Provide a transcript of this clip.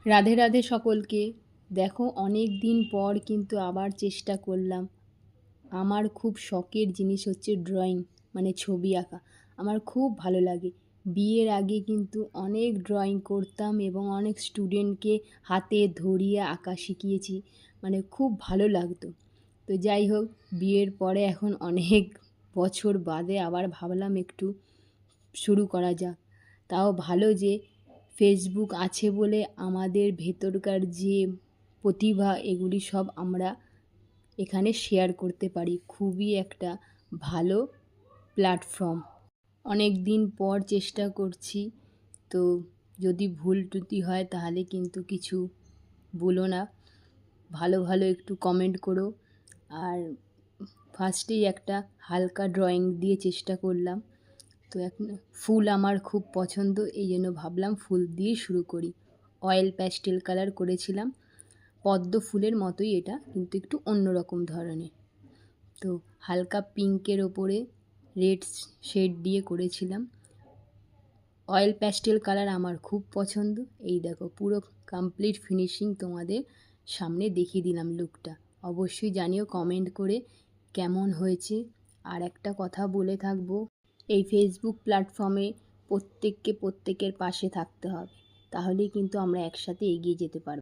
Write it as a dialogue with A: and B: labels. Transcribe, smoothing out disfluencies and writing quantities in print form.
A: রাধে রাধে সকলকে। দেখো, অনেক দিন পর কিন্তু আবার চেষ্টা করলাম। আমার খুব শখের জিনিস হচ্ছে ড্রয়িং, মানে ছবি আঁকা। আমার খুব ভালো লাগে। বিয়ের আগে কিন্তু অনেক ড্রয়িং করতাম এবং অনেক স্টুডেন্টকে হাতে ধরিয়ে আঁকা শিখিয়েছি, মানে খুব ভালো লাগতো। তো যাই হোক, বিয়ের পরে এখন অনেক বছর বাদে আবার ভাবলাম একটু শুরু করা যাক। তাও ভালো যে ফেসবুক আছে বলে আমাদের ভেতরকার যে প্রতিভা এগুলি সব আমরা এখানে শেয়ার করতে পারি। খুবই একটা ভালো প্ল্যাটফর্ম। অনেক দিন পর চেষ্টা করছি, তো যদি ভুল ত্রুটি হয় তাহলে কিন্তু কিছু বলো না, ভালো ভালো একটু কমেন্ট করো। আর ফার্স্টেই একটা হালকা ড্রয়িং দিয়ে চেষ্টা করলাম। তো এখন ফুল আমার খুব পছন্দ, এই জন্য ভাবলাম ফুল দিয়ে শুরু করি। অয়েল প্যাস্টেল কালার করেছিলাম, পদ্ম ফুলের মতোই এটা, কিন্তু একটু অন্যরকম ধরনের। তো হালকা পিঙ্কের ওপরে রেড শেড দিয়ে করেছিলাম। অয়েল প্যাস্টেল কালার আমার খুব পছন্দ। এই দেখো, পুরো কমপ্লিট ফিনিশিং তোমাদের সামনে দেখিয়ে দিলাম লুকটা। অবশ্যই জানিও কমেন্ট করে কেমন হয়েছে। আর একটা কথা বলে থাকবো, এই ফেসবুক প্ল্যাটফর্মে প্রত্যেককে প্রত্যেকের পাশে থাকতে হবে, তাহলেই কিন্তু আমরা একসাথে এগিয়ে যেতে পারব।